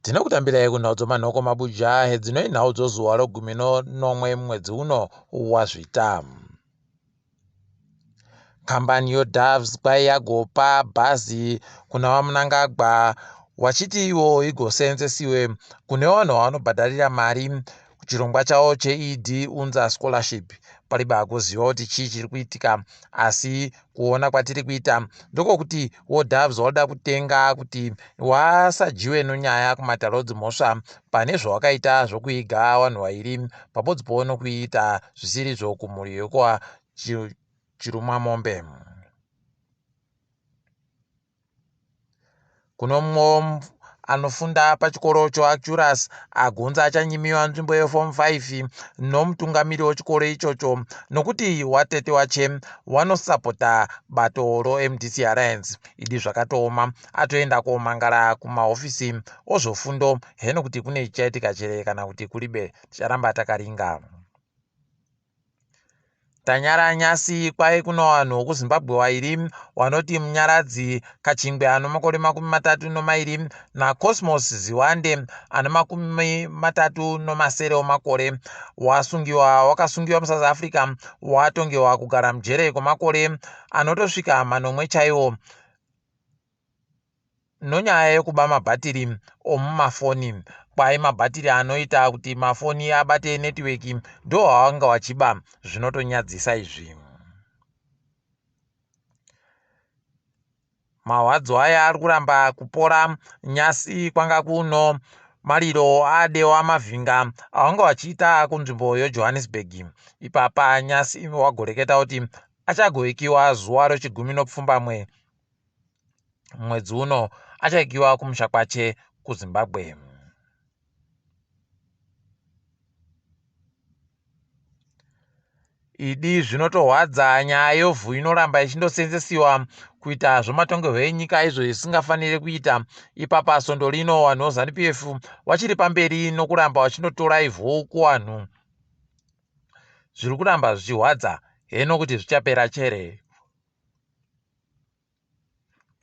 Tinokutambirai kunhau dzomanhoko mabuja hedzinoyi nhau dzozuva rogumi nomwe mwedzi uno waZvita. Kambani yoDoves kwai yagopa bhazi kuna vamunangagwa wachiti ivo igoseenzesiwe kune vanhu vanobhadharira mari kuchirongwa chavo cheED unza scholarship. Pariba kuziva kuti chii chiri kuitika, asi kuona kwatiri kuita ndokokuti woDoves wauda kutenga kuti wasajiwe nonyaya kumatarotsi mhosva pane zvawakaita zvokuiga vanhu vairi pabodzi pono kuita zvisiri zvo kumhuri yekwa chirumwa mombe. Kuno mumwe anofunda pachikoro choAcurus agonza achanyimiwa nzvimbo yeform 5 nomutungamiri wechikoro ichocho nokuti watete wache wanosapota bato roMDC Alliance. Idi zvakatooma atoenda komangara kumahofisi ozvofundo heno kuti kune chichaitika chere kana kuti kuribe ticharamba takaringa. Tanyara nyasi kwai kuno vanhu vekuZimbabwe vairi vanoti munyaradzi Kachingwe ano makore 32 naCosmos Ziwande ano 37 omakore wakasungiwa muSouth Africa watongewa kugara mujere kwemakore anotosvika 10 chaiwo nonyaya yekuba mabhatiri omumafoni. Kwai mabhatiri anoita kuti mafoni abate netiweki ndo wanga wachiba, zvinotonyadzisa izvi. Marwadzo aya ari kuramba kupora nyasi kwanga kuno mariro adewa mavhinga awanga wachiita kunzvimbo yeJohannesburg. Ipapa nyasi wagoreketa kuti achagoikiwa zuva rechigumi nopfumbamwe mwedzi uno, achaikiwa kumusha kwache kuZimbabwe. Idi zvinotorwadza nyaya yevhu inoramba ichindosenzesiwa kuita zvomatongerwo enyika izvo isingafaniri kuita. Ipapa sondo rino vanhu veZANU-PF wachiri pamberi nokuramba vachindotora ivhu kuvanhu. Zviri kuramba zvichirwadza heno kuti zvichapera chere.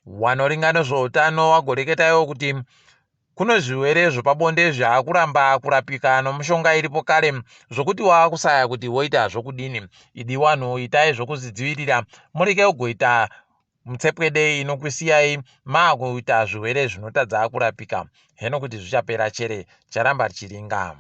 Wanoringa nezveutano wagoreketawo kuti kuno zvirwere zvepabonde zvaakuramba kurapika nomushonga iripo kare zvokuti waakusaya kuti woita zvokudini. Idi wanhu itai zvokuzvidzivirira, mureke kugoita mutsepwede inokusiyai maakuita zvirwere zvinotadza kurapika heno kuti zvichapera chere charamba richiringa.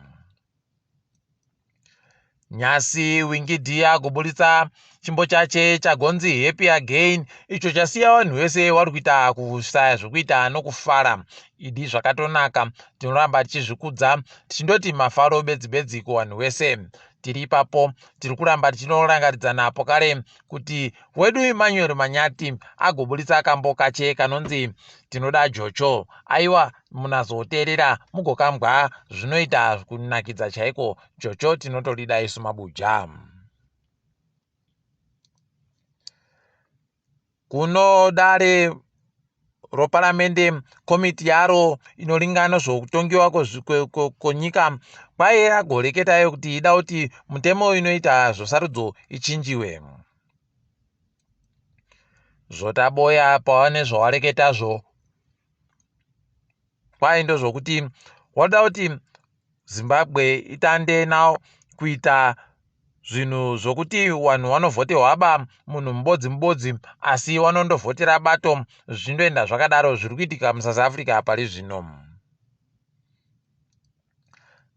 Nyasi WinkyD agoburitsa chimbo chache chagonzi Happy Again icho chasiya vanhu vese vari kuita kusaya zvekuita nokufara. Idi zvakatonaka, tinoramba tichizvikudza tichindoti mafaro bedzi kuvanhu vese. Tiri ipapo tiri kuramba tichinorangaridzana pokare kuti wedu Emmanuel Manyati agoburitsa kambo kache kanonzi tinoda jocho. Aiwa, munazoteerera mugokambwa, zvinoita kunakidza chaiko. Jocho tinotorida isu mabuja. Kuno dare roParamende komiti yaro inoringana zvokutongiwa kwenyika kwai agoreketayo kuti ida kuti mitemo inoita zvosarudzo ichinjiwe. Zvotaboya pawane zvawareketazvo kwai ndozvokuti wada kuti Zimbabwe itande nawo kuita zvinhu zvokuti vanhu vanovhoterwa aba munhu mubodzi asi vanondovhotera bato. Zvinoenda zvakadaro zviri kuitika muSouth Africa pari zvino.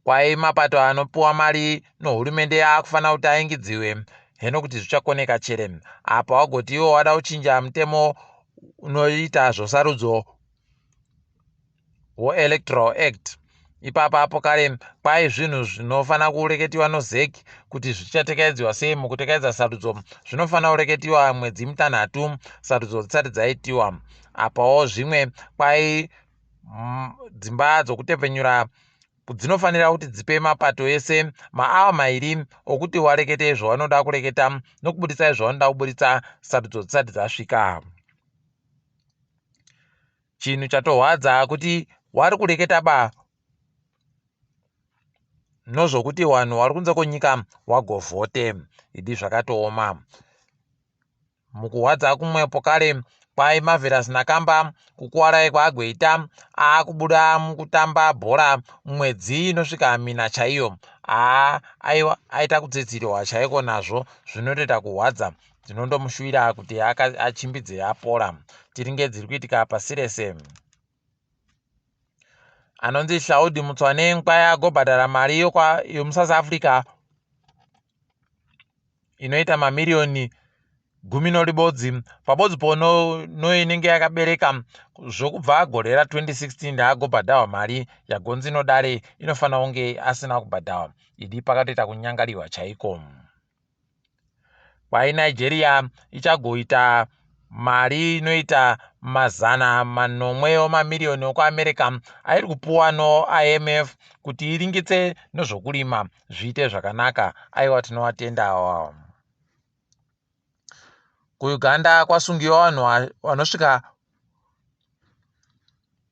Kwai mapato anopuwa mari nohurumende akufanira kuti aingidziwe heno kuti zvichakoneka chere. Apa wagoti iwo wada kuchinja mutemo unoita zvosarudzo woElectoral Act. Ipapa apo kare kwai zvinhu zvinofanira kureketiwa noZEC kuti zvichatekedzwa sei mukutekedza sarudzo. Zvinofanira kureketiwa mwedzi 6 sarudzo dzisati dzaitiwa. Apawo zvimwe kwai dzimba dzokutepfenyura dzinofanira kuti dzipe mapato ese maawa 2 okuti warekete zvawanoda kureketa nokubuditsa zvawanoda kuburitsa sarudzo dzisati dzasvika. Chinhu chatorwadza kuti wari kureketa ba nozvokuti vanhu vari kunze kwenyika wagovhote. Idi zvakatooma. Mukurwadza kumwepo kare kwai Marvelous Nakamba kukuwarai kwaagweita akubuda mukutamba bhora mwedzi inosvika mina chaiyo. Aiwa aita kutsitsirirwa chaiko nazvo zvinotoita kuhwadza. Tinondomushuvira kuti achimbidze apora. Tiringe dziri kuitika pasi rese. Anonzi Hlaudi Mutswane kwai agobhadhara mari yomuSouth Africa inoita mamiliyoni 10 pabodzi pono inenge yakabereka zvokubva gore ra2016 ndaagobhadharwa mari yagonzi inodare inofanira kunge asina kubhadharwa. Idi pakatoita kunyangariwa chaiko. Kwai Nigeria ichagoita mari inoita 900 mamiliyoni okuAmerica airi kupuwa noIMF kuti iringitse nezvokurima zviite zvakanaka. Aiwa tinowatenda awawa. KuUganda kwasungiwa vanhu vanosvika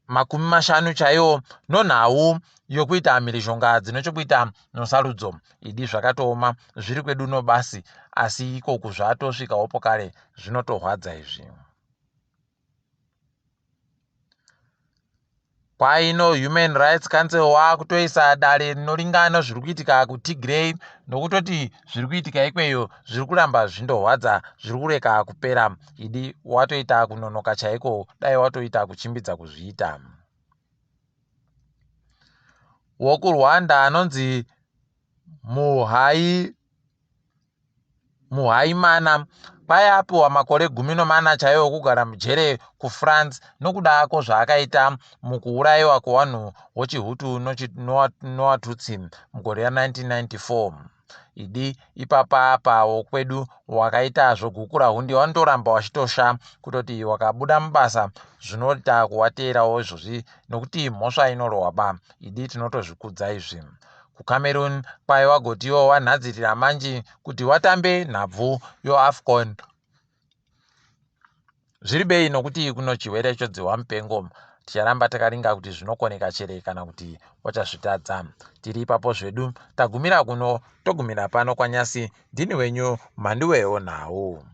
50 chaiwo nonhau yokuita mhirizhonga dzinochokuita nosarudzo. Idi zvakatooma zviri kwedu no basi asi ikoku zvatosvikawo kare zvinotohwadza izvi. Kwaino Human Rights Council wakutoisa dare rinoringana zviri kuitika kuTigray nokutoti zviri kuitika ikweyo zviri kuramba zvindohwadza zviri kureka kupera. Idi watoita kunonoka chaiko dai watoita kuchimbidza kuzviita. WokuRwanda anonzi muhaimana kwai apiwa makore 14 chaiwo okugara mujere kuFrance nokuda kwezvaakaita mukuurayiwa kwevanhu vochiHutu nowaTutsi mugore ra1994. Idi ipapa apa wokwedu wakaita zvogukura hundi wandoramba wachitosha kutoti wakabuda mubasa zvinoita kuwateerawo izvozvi nokuti mhosva inorwa ba. Idi tinotozvikudza izvi. KuCameroon kwai wagotiwo wanhadzirira manji kuti watambe nhabvu yoAFCON. Zviri bei nokuti kuno chirwere chodziwa mupengo. Ticharamba takaringa kuti zvinokoneka chere kana kuti wachazvitadza. Tiri ipapo zvedu tagumira kuno togumira pano kwanyasi. Ndini wenyu Mhanduwe WeNhau.